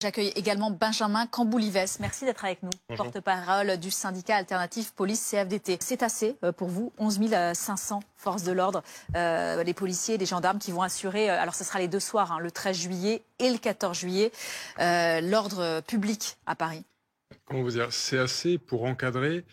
J'accueille également Benjamin Camboulives. Merci d'être avec nous, porte-parole du syndicat alternatif police CFDT. C'est assez pour vous, 11 500 forces de l'ordre, les policiers, les gendarmes qui vont assurer, alors ce sera les deux soirs, hein, le 13 juillet et le 14 juillet, l'ordre public à Paris. Comment vous dire, c'est assez pour encadrer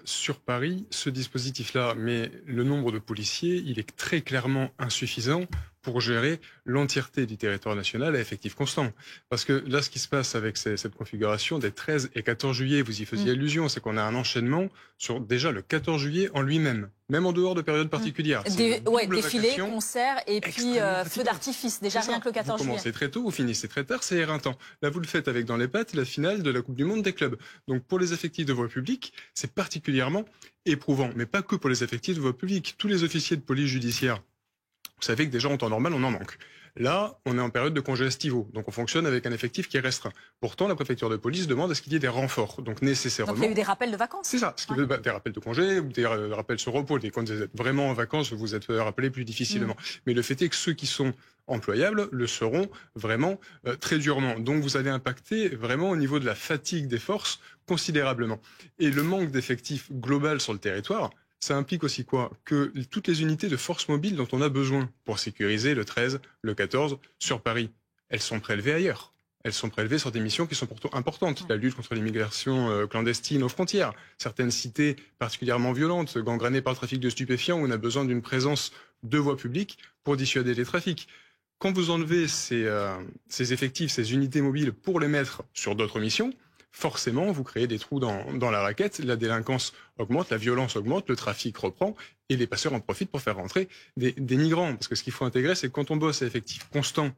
sur Paris ce dispositif-là, mais le nombre de policiers, il est très clairement insuffisant pour gérer l'entièreté du territoire national à effectif constant. Parce que là, ce qui se passe avec cette configuration des 13 et 14 juillet, vous y faisiez allusion, c'est qu'on a un enchaînement sur déjà le 14 juillet en lui-même, même en dehors de périodes particulières. Défilés, concerts et puis feux d'artifice, déjà rien que le 14 juillet. Vous commencez très tôt, vous finissez très tard, c'est éreintant. Là, vous le faites avec dans les pattes la finale de la Coupe du Monde des clubs. Donc pour les effectifs de voie publique, c'est particulièrement éprouvant, mais pas que pour les effectifs de voie publique. Tous les officiers de police judiciaire, vous savez que déjà en temps normal, on en manque. Là, on est en période de congés estivaux, donc on fonctionne avec un effectif qui est restreint. Pourtant, la préfecture de police demande à ce qu'il y ait des renforts, donc nécessairement. Donc il y a eu des rappels de vacances. C'est ça, ce qui veut des rappels de congés ou des rappels sur repos. Quand vous êtes vraiment en vacances, vous êtes rappelés plus difficilement. Mais le fait est que ceux qui sont employables le seront vraiment très durement. Donc vous avez impacté vraiment au niveau de la fatigue des forces considérablement. Et le manque d'effectifs global sur le territoire, ça implique aussi quoi? Que toutes les unités de force mobile dont on a besoin pour sécuriser le 13, le 14 sur Paris, elles sont prélevées ailleurs. Elles sont prélevées sur des missions qui sont pourtant importantes. La lutte contre l'immigration clandestine aux frontières. Certaines cités particulièrement violentes, gangrénées par le trafic de stupéfiants, où on a besoin d'une présence de voie publique pour dissuader les trafics. Quand vous enlevez ces effectifs, ces unités mobiles pour les mettre sur d'autres missions, forcément, vous créez des trous dans la raquette, la délinquance augmente, la violence augmente, le trafic reprend, et les passeurs en profitent pour faire rentrer des migrants. Parce que ce qu'il faut intégrer, c'est que quand on bosse à effectif constant,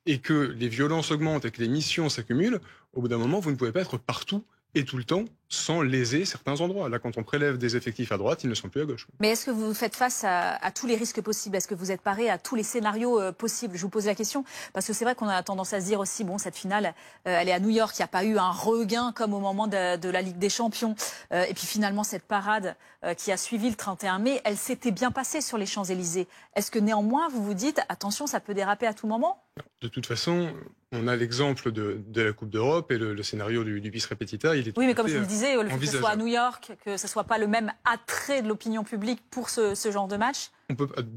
et que les violences augmentent et que les missions s'accumulent, au bout d'un moment, vous ne pouvez pas être partout et tout le temps sans léser certains endroits. Là, quand on prélève des effectifs à droite, ils ne sont plus à gauche. Mais est-ce que vous faites face à tous les risques possibles? Est-ce que vous êtes paré à tous les scénarios possibles? Je vous pose la question parce que c'est vrai qu'on a tendance à se dire aussi, bon, cette finale, elle est à New York, il n'y a pas eu un regain comme au moment de la Ligue des Champions. Et puis finalement, cette parade qui a suivi le 31 mai, elle s'était bien passée sur les Champs-Élysées. Est-ce que néanmoins, vous vous dites, attention, ça peut déraper à tout moment? De toute façon, on a l'exemple de la Coupe d'Europe et le scénario du bis repetita. Oui, mais comme je vous le disais, le fait que ce soit à New York, que ce soit pas le même attrait de l'opinion publique pour ce genre de match,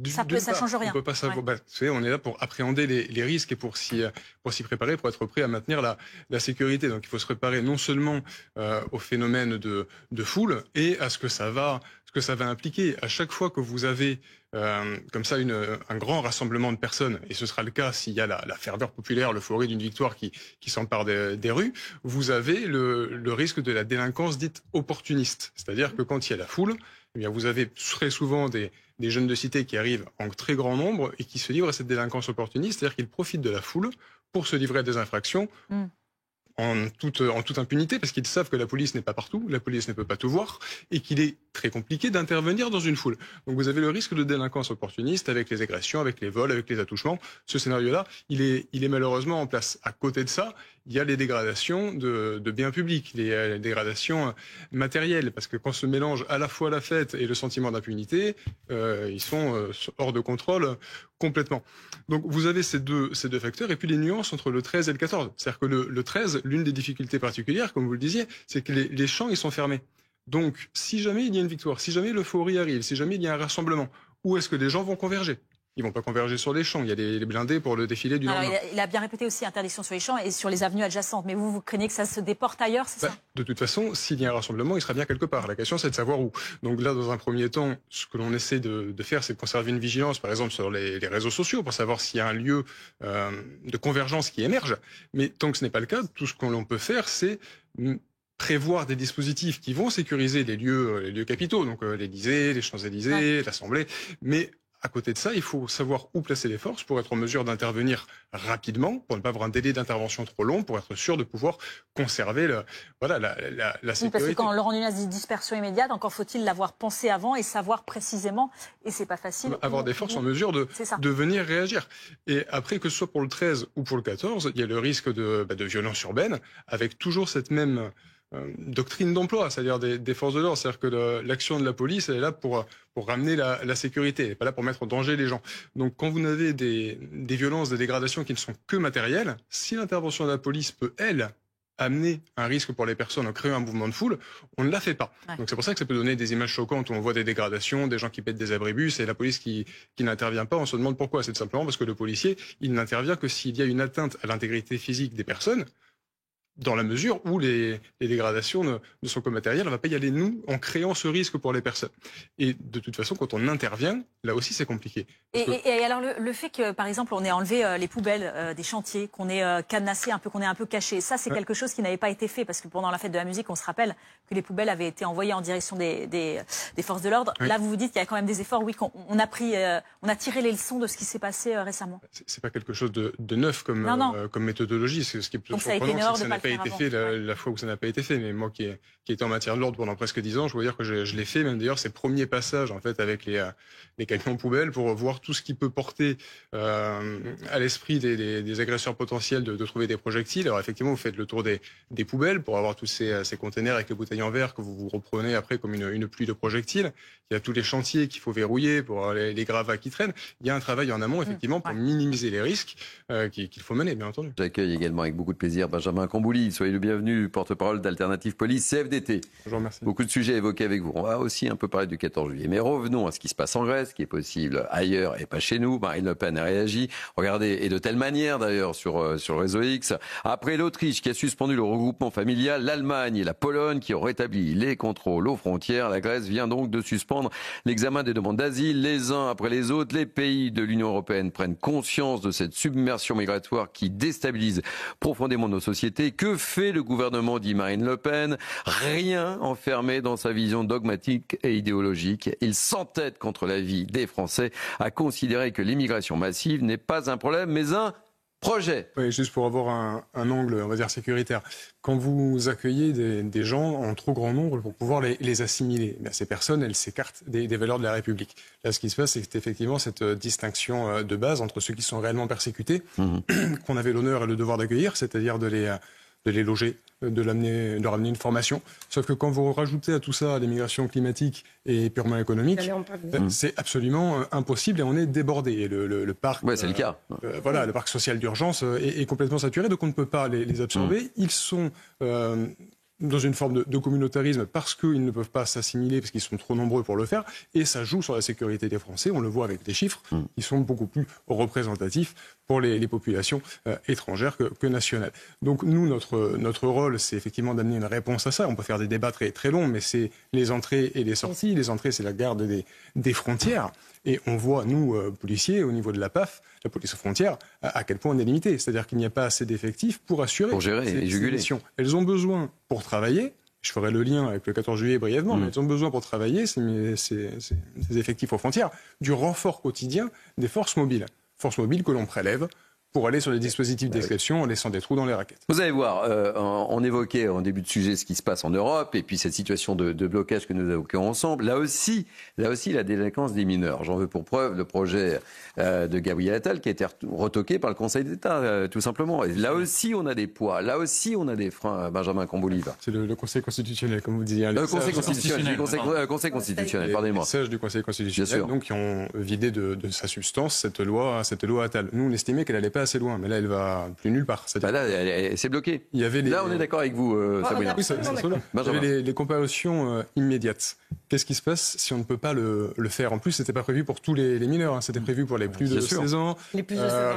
ça change rien. On peut pas savoir. Vous savez, on est là pour appréhender les risques et pour s'y préparer, pour être prêt à maintenir la sécurité. Donc, il faut se préparer non seulement au phénomène de foule et à ce que ça va impliquer. À chaque fois que vous avez comme ça un grand rassemblement de personnes, et ce sera le cas s'il y a la ferveur populaire, l'euphorie d'une victoire qui s'empare des rues, vous avez le risque de la délinquance dite opportuniste. C'est-à-dire que quand il y a la foule, eh bien vous avez très souvent des jeunes de cité qui arrivent en très grand nombre et qui se livrent à cette délinquance opportuniste, c'est-à-dire qu'ils profitent de la foule pour se livrer à des infractions. En toute impunité, parce qu'ils savent que la police n'est pas partout, la police ne peut pas tout voir, et qu'il est très compliqué d'intervenir dans une foule. Donc vous avez le risque de délinquance opportuniste avec les agressions, avec les vols, avec les attouchements. Ce scénario-là, il est malheureusement en place. À côté de ça, il y a les dégradations de biens publics, les dégradations matérielles, parce que quand se mélange à la fois la fête et le sentiment d'impunité, ils sont hors de contrôle complètement. Donc vous avez ces deux facteurs, et puis les nuances entre le 13 et le 14. C'est-à-dire que le 13, l'une des difficultés particulières, comme vous le disiez, c'est que les champs, ils sont fermés. Donc si jamais il y a une victoire, si jamais l'euphorie arrive, si jamais il y a un rassemblement, où est-ce que les gens vont converger? Ils vont pas converger sur les champs. Il y a les blindés pour le défilé du lendemain. Il a bien répété aussi interdiction sur les champs et sur les avenues adjacentes. Mais vous craignez que ça se déporte ailleurs, c'est ça? De toute façon, s'il y a un rassemblement, il sera bien quelque part. La question, c'est de savoir où. Donc là, dans un premier temps, ce que l'on essaie de faire, c'est de conserver une vigilance, par exemple, sur les réseaux sociaux, pour savoir s'il y a un lieu de convergence qui émerge. Mais tant que ce n'est pas le cas, tout ce que l'on peut faire, c'est prévoir des dispositifs qui vont sécuriser les lieux capitaux, donc l'Élysée, les Champs-Élysées, l'Assemblée. Mais à côté de ça, il faut savoir où placer les forces pour être en mesure d'intervenir rapidement, pour ne pas avoir un délai d'intervention trop long, pour être sûr de pouvoir conserver la sécurité. Oui, parce que quand Laurent Nunez dit dispersion immédiate, encore faut-il l'avoir pensé avant et savoir précisément, et c'est pas facile. Avoir des forces en mesure de venir réagir. Et après, que ce soit pour le 13 ou pour le 14, il y a le risque de violence urbaine, avec toujours cette même doctrine d'emploi, c'est-à-dire des forces de l'ordre. C'est-à-dire que l'action de la police, elle est là pour ramener la sécurité, elle n'est pas là pour mettre en danger les gens. Donc quand vous avez des violences, des dégradations qui ne sont que matérielles, si l'intervention de la police peut, elle, amener un risque pour les personnes en créant un mouvement de foule, on ne la fait pas. Ouais. Donc c'est pour ça que ça peut donner des images choquantes où on voit des dégradations, des gens qui pètent des abribus et la police qui n'intervient pas. On se demande pourquoi. C'est tout simplement parce que le policier, il n'intervient que s'il y a une atteinte à l'intégrité physique des personnes, dans la mesure où les dégradations ne sont que matérielles. On ne va pas y aller, nous, en créant ce risque pour les personnes. Et de toute façon, quand on intervient, là aussi, c'est compliqué. Et alors, le fait que, par exemple, on ait enlevé les poubelles des chantiers, qu'on ait cadenassé un peu, qu'on ait un peu caché, ça, c'est quelque chose qui n'avait pas été fait, parce que pendant la fête de la musique, on se rappelle que les poubelles avaient été envoyées en direction des forces de l'ordre. Oui. Là, vous vous dites qu'il y a quand même des efforts, oui, on a tiré les leçons de ce qui s'est passé récemment. C'est pas quelque chose de neuf comme méthodologie. C'est ce qui est plus surprenant, c'est que ça n'a pas été fait la fois où ça n'a pas été fait. Mais moi qui étais en matière de l'ordre pendant presque 10 ans, je veux dire que je l'ai fait, même d'ailleurs ces premiers passages en fait avec les camions poubelles pour voir tout ce qui peut porter à l'esprit des agresseurs potentiels de trouver des projectiles. Alors effectivement, vous faites le tour des poubelles pour avoir tous ces containers avec les bouteilles en verre que vous reprenez après comme une pluie de projectiles. Il y a tous les chantiers qu'il faut verrouiller pour les gravats qui traînent. Il y a un travail en amont effectivement pour minimiser les risques qu'il faut mener, bien entendu. J'accueille également avec beaucoup de plaisir Benjamin Cambouli. Soyez le bienvenu, porte-parole d'Alternative Police CFDT. Bonjour, merci. Beaucoup de sujets évoqués avec vous. On va aussi un peu parler du 14 juillet. Mais revenons à ce qui se passe en Grèce, qui est possible ailleurs et pas chez nous. Marine Le Pen a réagi. Regardez, et de telle manière d'ailleurs sur le réseau X. Après l'Autriche qui a suspendu le regroupement familial, l'Allemagne et la Pologne qui ont rétabli les contrôles aux frontières. La Grèce vient donc de suspendre l'examen des demandes d'asile les uns après les autres. Les pays de l'Union européenne prennent conscience de cette submersion migratoire qui déstabilise profondément nos sociétés. Que fait le gouvernement, dit Marine Le Pen? Rien, enfermé dans sa vision dogmatique et idéologique. Il s'entête contre la vie des Français à considérer que l'immigration massive n'est pas un problème, mais un projet. Oui, juste pour avoir un angle, on va dire, sécuritaire. Quand vous accueillez des gens en trop grand nombre pour pouvoir les assimiler, bien, ces personnes, elles s'écartent des valeurs de la République. Là, ce qui se passe, c'est effectivement cette distinction de base entre ceux qui sont réellement persécutés, qu'on avait l'honneur et le devoir d'accueillir, c'est-à-dire de les loger, de leur amener une formation. Sauf que quand vous rajoutez à tout ça l'immigration climatique et purement économique, c'est absolument impossible et on est débordé. Et le parc, c'est le cas. Voilà, le parc social d'urgence est complètement saturé, donc on ne peut pas les absorber. Ils sont dans une forme de communautarisme parce qu'ils ne peuvent pas s'assimiler, parce qu'ils sont trop nombreux pour le faire, et ça joue sur la sécurité des Français, on le voit avec des chiffres qui sont beaucoup plus représentatifs pour les populations étrangères que nationales. Donc nous, notre rôle, c'est effectivement d'amener une réponse à ça. On peut faire des débats très, très longs, mais c'est les entrées et les sorties. Les entrées, c'est la garde des frontières. Et on voit, nous, policiers, au niveau de la PAF, la police aux frontières, à quel point on est limité. C'est-à-dire qu'il n'y a pas assez d'effectifs pour assurer pour gérer et juguler. Missions. Elles ont besoin pour travailler. Je ferai le lien avec le 14 juillet brièvement, mais elles ont besoin pour travailler, ces effectifs aux frontières, du renfort quotidien des forces mobiles. Forces mobiles que l'on prélève pour aller sur les dispositifs d'exception en laissant des trous dans les raquettes. Vous allez voir, on évoquait en début de sujet ce qui se passe en Europe et puis cette situation de blocage que nous évoquons ensemble. Là aussi, la délinquance des mineurs. J'en veux pour preuve le projet de Gabriel Attal qui a été retoqué par le Conseil d'État, tout simplement. Et là aussi, on a des poids. Là aussi, on a des freins, Benjamin Cambouli. C'est le Conseil constitutionnel, comme vous disiez. Le Conseil constitutionnel, pardonnez-moi. Les sages du Conseil constitutionnel, donc, qui ont vidé de sa substance cette loi Attal. Nous, on estimait qu'elle n'allait pas assez loin, mais là, elle va plus nulle part. Là, c'est bloqué. Il y avait là, on est d'accord avec vous, Sabrina. Oui, il y avait les comparutions immédiates. Qu'est-ce qui se passe si on ne peut pas le faire? En plus, c'était pas prévu pour tous les mineurs, hein. C'était prévu pour les plus de 16 ans,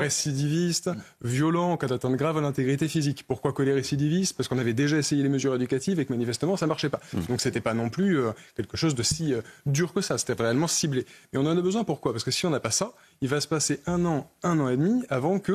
récidivistes, violents, en cas d'atteinte grave à l'intégrité physique. Pourquoi que les récidivistes? Parce qu'on avait déjà essayé les mesures éducatives et que manifestement, ça marchait pas. Donc, c'était pas non plus quelque chose de si dur que ça. C'était réellement ciblé. Et on en a besoin, pourquoi? Parce que si on n'a pas ça, il va se passer un an et demi avant qu'il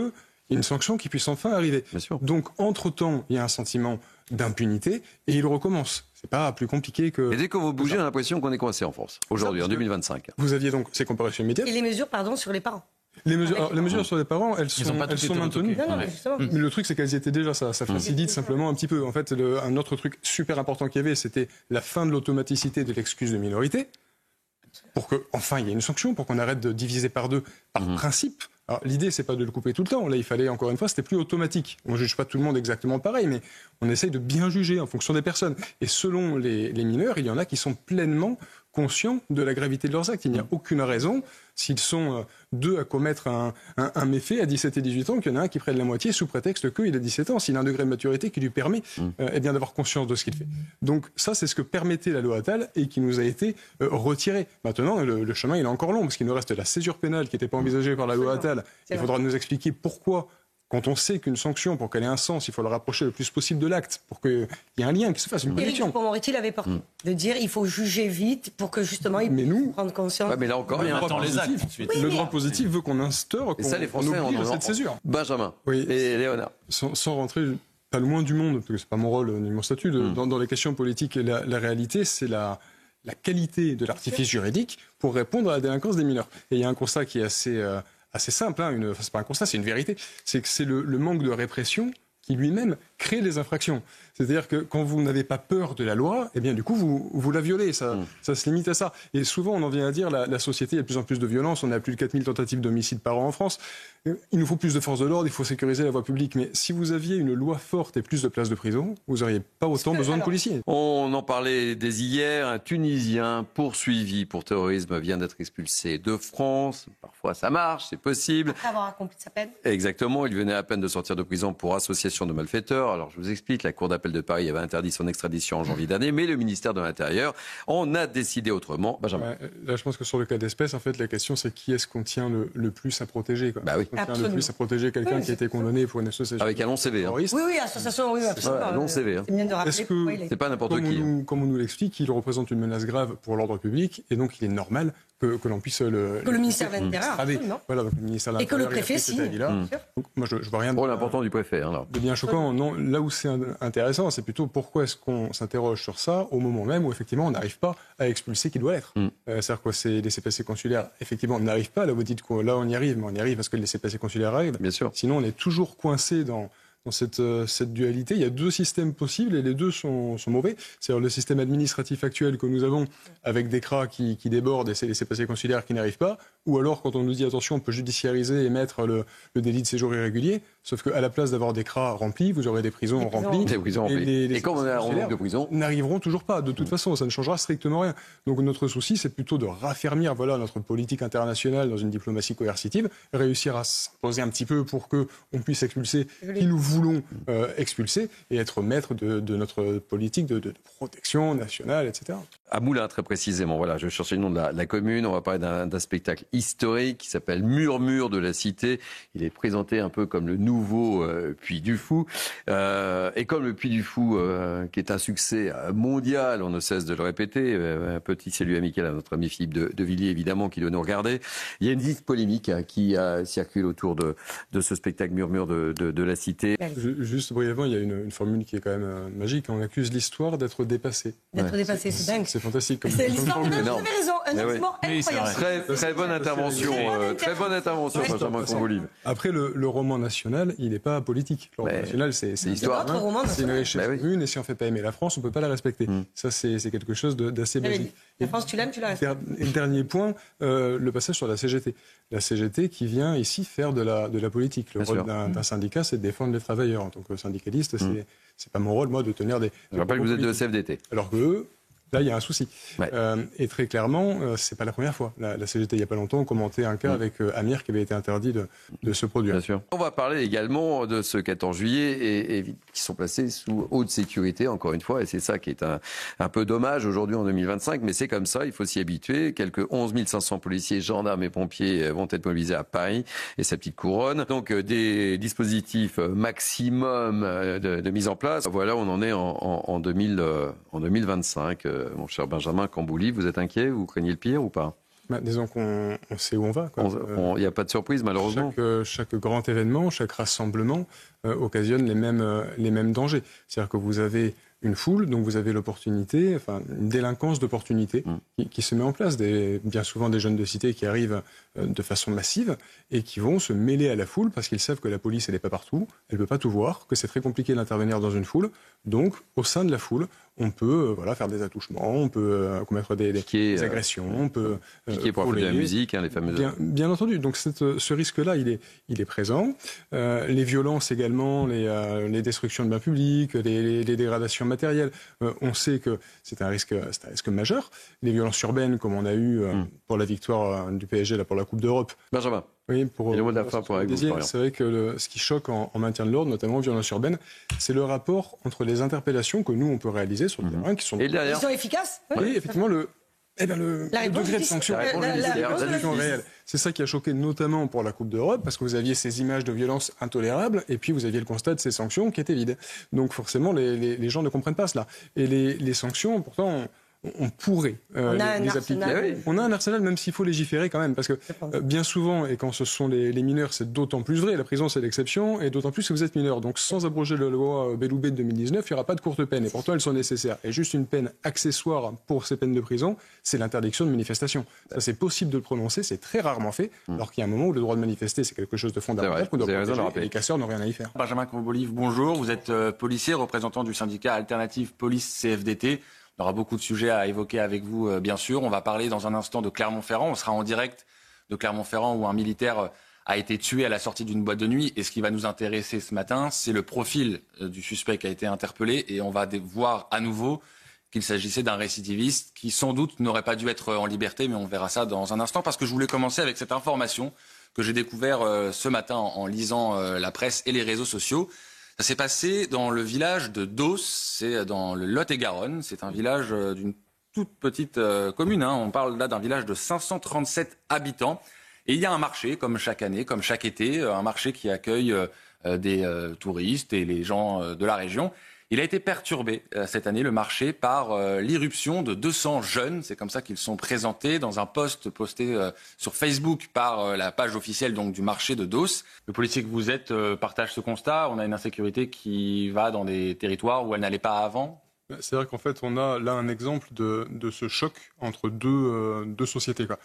y ait une sanction qui puisse enfin arriver. Donc, entre-temps, il y a un sentiment d'impunité et il recommence. C'est pas plus compliqué que... Et dès qu'on va bouger, on a l'impression qu'on est coincé en France, aujourd'hui, en 2025. Vous aviez donc ces comparutions immédiates. Et les mesures, sur les parents. Les mesures sur les parents, elles sont maintenues. Mais le truc, c'est qu'elles y étaient déjà. Ça facilite simplement un petit peu. En fait, un autre truc super important qu'il y avait, c'était la fin de l'automaticité de l'excuse de minorité. Pour qu'enfin, il y ait une sanction, pour qu'on arrête de diviser par deux, par principe, Alors l'idée, c'est pas de le couper tout le temps. Là, il fallait, encore une fois, c'était plus automatique. On ne juge pas tout le monde exactement pareil, mais on essaye de bien juger en fonction des personnes. Et selon les mineurs, il y en a qui sont pleinement conscients de la gravité de leurs actes. Il n'y a aucune raison, s'ils sont deux à commettre un méfait à 17 et 18 ans, qu'il y en a un qui prenne la moitié sous prétexte qu'il a 17 ans, s'il a un degré de maturité qui lui permet eh bien, d'avoir conscience de ce qu'il fait. Donc ça, c'est ce que permettait la loi Attal et qui nous a été retiré. Maintenant, le chemin, il est encore long, parce qu'il nous reste la césure pénale qui n'était pas envisagée par la loi Attal. Il faudra nous expliquer pourquoi. Quand on sait qu'une sanction, pour qu'elle ait un sens, il faut le rapprocher le plus possible de l'acte, pour qu'il y ait un lien, qui se fasse une connexion. Éric Dupond-Moretti l'avait porté, de dire il faut juger vite pour que justement ils puissent prendre conscience. Ouais, mais là encore, il y a un droit positif. Le droit positif veut qu'on instaure, qu'on oblige à cette césure. Benjamin et Léonard. Sans rentrer pas loin du monde, parce que c'est pas mon rôle ni mon statut, dans les questions politiques, la réalité, c'est la qualité de l'artifice juridique pour répondre à la délinquance des mineurs. Et il y a un constat qui est assez simple, c'est pas un constat, c'est une vérité, c'est que c'est le manque de répression qui lui-même crée les infractions. C'est-à-dire que quand vous n'avez pas peur de la loi, eh bien du coup vous la violez, ça se limite à ça. Et souvent on en vient à dire la société, il y a de plus en plus de violence, on a plus de 4000 tentatives d'homicide par an en France. Il nous faut plus de forces de l'ordre, il faut sécuriser la voie publique. Mais si vous aviez une loi forte et plus de places de prison, vous n'auriez pas autant besoin de policiers. On en parlait dès hier, un Tunisien poursuivi pour terrorisme vient d'être expulsé de France. Parfois ça marche, c'est possible. Après avoir accompli sa peine. Exactement, il venait à peine de sortir de prison pour association de malfaiteurs. Alors je vous explique, la Cour d'appel de Paris avait interdit son extradition en janvier dernier, mais le ministère de l'Intérieur en a décidé autrement. Benjamin. Là je pense que sur le cas d'espèce, en fait la question c'est qui est-ce qu'on tient le plus à protéger, quoi. Bah oui. On tient le plus à protéger quelqu'un qui a été condamné pour une association avec un long CV. terroriste. Oui, association, oui, absolument. Un long CV. C'est bien de rappeler pourquoi il est. C'est pas n'importe qui. Comme on nous l'explique, il représente une menace grave pour l'ordre public et donc il est normal que l'on puisse le ministère de l'Intérieur, voilà, donc le ministère de et que le l'Intérieur préfet signe. Donc moi je vois rien de rôle important du préfet. De bien choquant. Non, là où c'est intéressant, c'est plutôt pourquoi est-ce qu'on s'interroge sur ça au moment même où effectivement on n'arrive pas à expulser qui doit l'être. C'est-à-dire que les laissez-passer consulaires, effectivement, on n'arrive pas. Là vous dites que là on y arrive, mais on y arrive parce que les laissez-passer consulaires arrivent. Bien sûr. Sinon on est toujours coincé dans cette dualité. Il y a deux systèmes possibles et les deux sont mauvais. C'est-à-dire le système administratif actuel que nous avons avec des CRA qui débordent et ces laissez-passer consulaires qui n'arrivent pas, ou alors quand on nous dit attention, on peut judiciariser et mettre le délit de séjour irrégulier, sauf qu'à la place d'avoir des CRA remplis, vous aurez des prisons remplies. Et comme on a un manque de prisons, n'arriveront toujours pas. De toute façon, ça ne changera strictement rien. Donc notre souci, c'est plutôt de raffermir notre politique internationale dans une diplomatie coercitive, réussir à s'imposer un petit peu pour qu'on puisse expulser qui nous voulons expulser et être maître de notre politique de protection nationale, etc. À Moulins, très précisément. Voilà, je cherchais le nom de la commune. On va parler d'un spectacle historique qui s'appelle Murmure de la Cité. Il est présenté un peu comme le nouveau Puy du Fou. Et comme le Puy du Fou, qui est un succès mondial, on ne cesse de le répéter. Un petit salut amical à notre ami Philippe de Villiers, évidemment, qui doit nous regarder. Il y a une petite polémique qui circule autour de ce spectacle Murmure de la Cité. Juste brièvement, il y a une formule qui est quand même magique. On accuse l'histoire d'être dépassée. D'être dépassée, c'est dingue. C'est fantastique. C'est l'histoire. Vous avez raison, un argument incroyable. Très bonne intervention, Benjamin Convolive. Après, le roman national, il n'est pas politique. Le roman national, c'est l'histoire. C'est une richesse commune, et si on ne fait pas aimer la France, on ne peut pas la respecter. Ça, c'est quelque chose d'assez basique. La France, tu l'aimes, tu la respectes. Et le dernier point, le passage sur la CGT. La CGT qui vient ici faire de la politique. Le rôle d'un syndicat, c'est de défendre les travailleurs. En tant que syndicaliste, c'est pas mon rôle, moi, de tenir des... Je rappelle que vous êtes de CFDT. Alors que là, il y a un souci. Ouais. Et très clairement, c'est pas la première fois. La CGT, il y a pas longtemps, commentait un cas avec Amir qui avait été interdit de se produire. Bien sûr. On va parler également de ce 14 juillet et qui sont placés sous haute sécurité, encore une fois, et c'est ça qui est un peu dommage aujourd'hui en 2025, mais c'est comme ça, il faut s'y habituer. Quelques 11 500 policiers, gendarmes et pompiers vont être mobilisés à Paris et sa petite couronne. Donc des dispositifs maximum de mise en place. Voilà, on en est en 2025. Mon cher Benjamin Convolive, vous êtes inquiet? Vous craignez le pire ou pas? Disons qu'on sait où on va. Il n'y a pas de surprise, malheureusement. Chaque grand événement, chaque rassemblement occasionne les mêmes dangers. C'est-à-dire que vous avez une foule, donc vous avez l'opportunité, enfin une délinquance d'opportunité qui se met en place. Bien souvent des jeunes de cité qui arrivent de façon massive et qui vont se mêler à la foule parce qu'ils savent que la police elle n'est pas partout, elle ne peut pas tout voir, que c'est très compliqué d'intervenir dans une foule. Donc au sein de la foule, on peut faire des attouchements, on peut commettre des agressions, on peut piquer pour de la musique, les fameuses. Bien entendu. Donc ce risque-là, il est présent. Les violences également, les destructions de biens publics, les dégradations matérielles. On sait que c'est un risque majeur. Les violences urbaines, comme on a eu pour la victoire du PSG là, pour la Coupe d'Europe. Benjamin. Oui, et le mot de la fin pour c'est vrai que ce qui choque en maintien de l'ordre, notamment en violence urbaine, c'est le rapport entre les interpellations que nous on peut réaliser sur le terrain, qui sont efficaces. Oui, effectivement le degré de sanction, réelle. C'est ça qui a choqué notamment pour la Coupe d'Europe, parce que vous aviez ces images de violence intolérables, et puis vous aviez le constat de ces sanctions qui étaient vides. Donc forcément, les gens ne comprennent pas cela. Et les sanctions, pourtant, on pourrait les appliquer. On a un arsenal, même s'il faut légiférer quand même, parce que bien souvent, et quand ce sont les mineurs, c'est d'autant plus vrai, la prison c'est l'exception, et d'autant plus que vous êtes mineur. Donc sans abroger la loi Belloubet de 2019, il n'y aura pas de courte peine, et pourtant elles sont nécessaires. Et juste une peine accessoire pour ces peines de prison, c'est l'interdiction de manifestation. Ça c'est possible de le prononcer, c'est très rarement fait, alors qu'il y a un moment où le droit de manifester c'est quelque chose de fondamental qu'on doit protéger, et les casseurs n'ont rien à y faire. Benjamin Combolive, bonjour, vous êtes policier, représentant du syndicat Alternative Police CFDT. On aura beaucoup de sujets à évoquer avec vous, bien sûr. On va parler dans un instant de Clermont-Ferrand. On sera en direct de Clermont-Ferrand où un militaire a été tué à la sortie d'une boîte de nuit. Et ce qui va nous intéresser ce matin, c'est le profil du suspect qui a été interpellé. Et on va voir à nouveau qu'il s'agissait d'un récidiviste qui, sans doute, n'aurait pas dû être en liberté. Mais on verra ça dans un instant parce que je voulais commencer avec cette information que j'ai découvert ce matin en lisant la presse et les réseaux sociaux. Ça s'est passé dans le village de Dos, c'est dans le Lot-et-Garonne. C'est un village d'une toute petite commune. On parle là d'un village de 537 habitants. Et il y a un marché, comme chaque année, comme chaque été, un marché qui accueille des touristes et les gens de la région. Il a été perturbé cette année, le marché, par l'irruption de 200 jeunes. C'est comme ça qu'ils sont présentés dans un post posté sur Facebook par la page officielle donc, du marché de Dos. Le policier que vous êtes partage ce constat. On a une insécurité qui va dans des territoires où elle n'allait pas avant. C'est-à-dire qu'en fait, on a là un exemple de ce choc entre deux sociétés, quoi.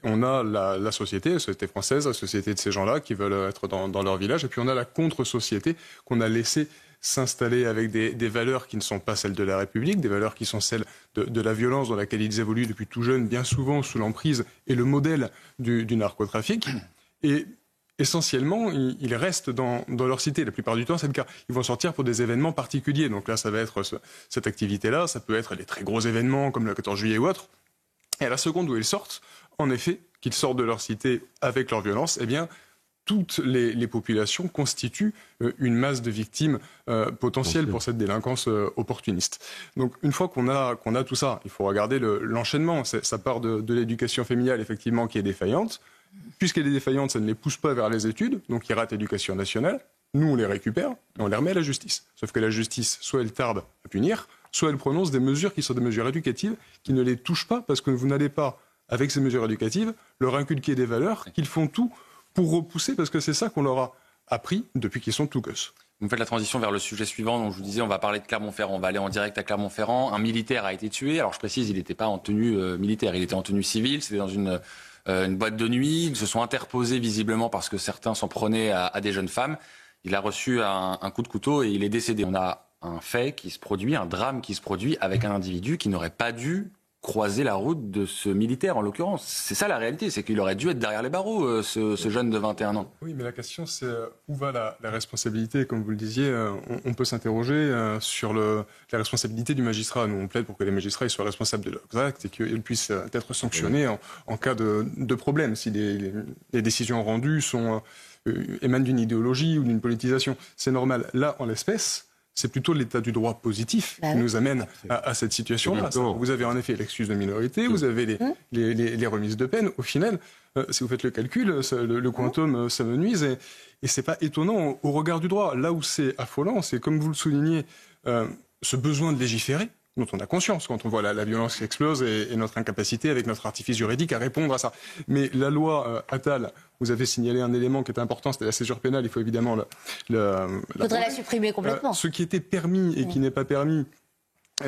On a la société française, la société de ces gens-là qui veulent être dans leur village. Et puis on a la contre-société qu'on a laissée s'installer avec des valeurs qui ne sont pas celles de la République, des valeurs qui sont celles de la violence dans laquelle ils évoluent depuis tout jeune, bien souvent sous l'emprise et le modèle du narcotrafic. Et essentiellement, ils restent dans leur cité. La plupart du temps, c'est le cas. Ils vont sortir pour des événements particuliers. Donc là, ça va être cette activité-là. Ça peut être les très gros événements comme le 14 juillet ou autre. Et à la seconde où ils sortent, en effet, qu'ils sortent de leur cité avec leur violence, eh bien, toutes les populations constituent une masse de victimes potentielles pour cette délinquance opportuniste. Donc une fois qu'on a tout ça, il faut regarder l'enchaînement. Ça part de l'éducation familiale, effectivement, qui est défaillante. Puisqu'elle est défaillante, ça ne les pousse pas vers les études, donc ils ratent l'éducation nationale. Nous, on les récupère et on les remet à la justice. Sauf que la justice, soit elle tarde à punir, soit elle prononce des mesures qui sont des mesures éducatives qui ne les touchent pas parce que vous n'allez pas, avec ces mesures éducatives, leur inculquer des valeurs qu'ils font tout pour repousser, parce que c'est ça qu'on leur a appris depuis qu'ils sont tout gosses. Vous me faites la transition vers le sujet suivant, donc je vous disais, on va parler de Clermont-Ferrand. On va aller en direct à Clermont-Ferrand. Un militaire a été tué. Alors je précise, il n'était pas en tenue militaire, il était en tenue civile. C'était dans une boîte de nuit. Ils se sont interposés visiblement parce que certains s'en prenaient à des jeunes femmes. Il a reçu un coup de couteau et il est décédé. On a un fait qui se produit, un drame qui se produit avec un individu qui n'aurait pas dû croiser la route de ce militaire, en l'occurrence. C'est ça la réalité, c'est qu'il aurait dû être derrière les barreaux, ce jeune de 21 ans. Oui, mais la question, c'est où va la responsabilité. Comme vous le disiez, on peut s'interroger sur la responsabilité du magistrat. Nous, on plaide pour que les magistrats ils soient responsables de leurs actes et qu'ils puissent être sanctionnés en cas de problème, si les décisions rendues émanent d'une idéologie ou d'une politisation. C'est normal. Là, en l'espèce, c'est plutôt l'état du droit positif qui nous amène à cette situation-là. Vous avez en effet l'excuse de minorité, vous avez les remises de peine. Au final, si vous faites le calcul, le quantum s'amenuise et c'est pas étonnant au regard du droit. Là où c'est affolant, c'est comme vous le soulignez, ce besoin de légiférer, dont on a conscience quand on voit la violence qui explose et notre incapacité avec notre artifice juridique à répondre à ça. Mais la loi Attal, vous avez signalé un élément qui est important, c'était la césure pénale. Il faut évidemment faudrait la supprimer complètement. Ce qui était permis et qui n'est pas permis,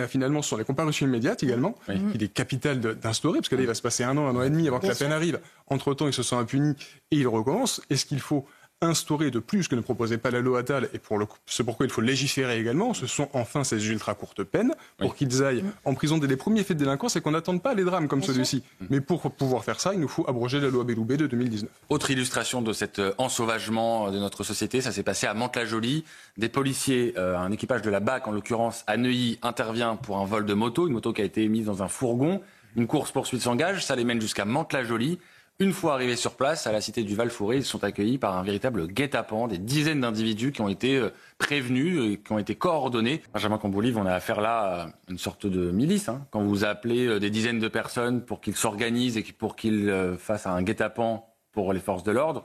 Finalement, ce sont les comparutions immédiates également, qu'il est capital d'instaurer, parce que là, il va se passer un an et demi avant que la peine arrive. Entre-temps, ils se sont impunis et ils recommencent. Est-ce qu'il faut instaurer de plus que ne proposait pas la loi Attal, et c'est pourquoi il faut légiférer également, ce sont enfin ces ultra courtes peines, pour qu'ils aillent en prison dès les premiers faits de délinquance et qu'on n'attende pas les drames comme celui-ci. Mais pour pouvoir faire ça, il nous faut abroger la loi Belloubet de 2019. Autre illustration de cet ensauvagement de notre société, ça s'est passé à Mantes-la-Jolie. Des policiers, un équipage de la BAC en l'occurrence à Neuilly, intervient pour un vol de moto, une moto qui a été mise dans un fourgon. Une course-poursuite s'engage, ça les mène jusqu'à Mantes-la-Jolie. Une fois arrivés sur place, à la cité du Val-Fouré, ils sont accueillis par un véritable guet-apens, des dizaines d'individus qui ont été prévenus, qui ont été coordonnés. Benjamin Camboulive, on a affaire là à une sorte de milice. Quand vous appelez des dizaines de personnes pour qu'ils s'organisent et pour qu'ils fassent un guet-apens pour les forces de l'ordre,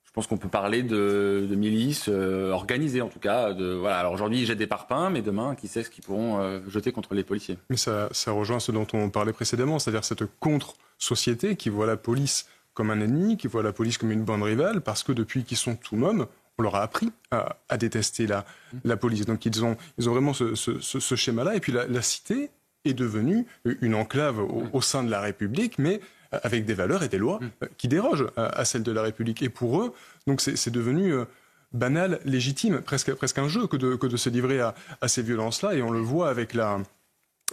je pense qu'on peut parler de milices organisées en tout cas. Voilà. Alors aujourd'hui, ils jettent des parpaings, mais demain, qui sait ce qu'ils pourront jeter contre les policiers. Mais ça rejoint ce dont on parlait précédemment, c'est-à-dire cette contre-société qui voit la police comme un ennemi, qui voit la police comme une bande rivale, parce que depuis qu'ils sont tout mômes, on leur a appris à détester la police. Donc ils ont vraiment ce schéma-là. Et puis la cité est devenue une enclave au sein de la République, mais avec des valeurs et des lois qui dérogent à celles de la République. Et pour eux, donc c'est devenu banal, légitime, presque un jeu que de se livrer à ces violences-là. Et on le voit avec la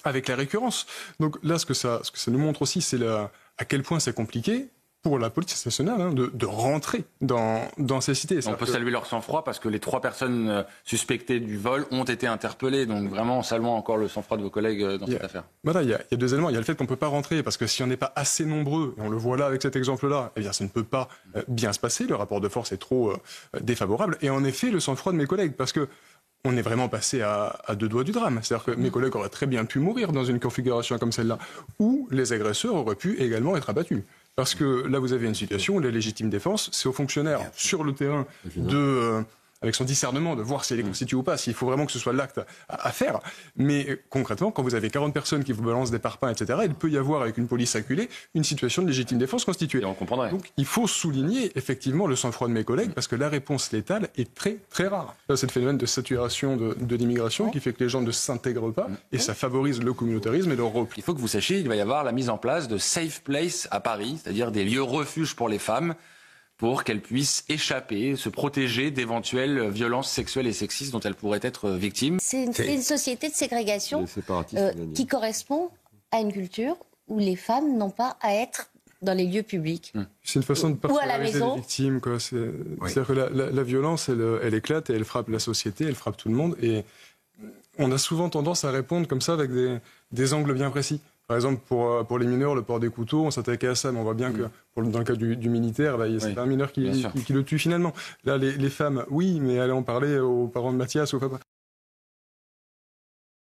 récurrence. Donc là, ce que ça nous montre aussi, c'est à quel point c'est compliqué pour la police nationale de rentrer dans ces cités. On peut saluer leur sang-froid parce que les 3 personnes suspectées du vol ont été interpellées. Donc vraiment, saluons encore le sang-froid de vos collègues dans cette affaire. Voilà, il y a 2 éléments. Il y a le fait qu'on ne peut pas rentrer parce que si on n'est pas assez nombreux, et on le voit là avec cet exemple-là, eh bien ça ne peut pas bien se passer. Le rapport de force est trop défavorable. Et en effet, le sang-froid de mes collègues, parce que on est vraiment passé à 2 doigts du drame. C'est-à-dire que mes collègues auraient très bien pu mourir dans une configuration comme celle-là, ou les agresseurs auraient pu également être abattus. Parce que là, vous avez une situation où la légitime défense, c'est aux fonctionnaires sur le terrain avec son discernement, de voir si elle est constituée ou pas, s'il faut vraiment que ce soit l'acte à faire. Mais concrètement, quand vous avez 40 personnes qui vous balancent des parpaings, etc., il peut y avoir, avec une police acculée, une situation de légitime défense constituée. Et on comprendrait. Donc il faut souligner effectivement le sang-froid de mes collègues, parce que la réponse létale est très, très rare. Là, c'est le phénomène de saturation de l'immigration qui fait que les gens ne s'intègrent pas, et ça favorise le communautarisme et le repli. Il faut que vous sachiez, il va y avoir la mise en place de safe place à Paris, c'est-à-dire des lieux refuges pour les femmes, pour qu'elles puissent échapper, se protéger d'éventuelles violences sexuelles et sexistes dont elles pourraient être victimes. C'est une société de ségrégation qui correspond à une culture où les femmes n'ont pas à être dans les lieux publics. C'est une façon de parcelliser les victimes. C'est-à-dire que la violence, elle éclate et elle frappe la société, elle frappe tout le monde. Et on a souvent tendance à répondre comme ça avec des angles bien précis. Par exemple, pour les mineurs, le port des couteaux, on s'attaquait à ça, mais on voit bien que dans le cas du militaire, c'est un mineur qui le tue finalement. Là, les femmes, oui, mais allez en parler aux parents de Mathias ou au papa.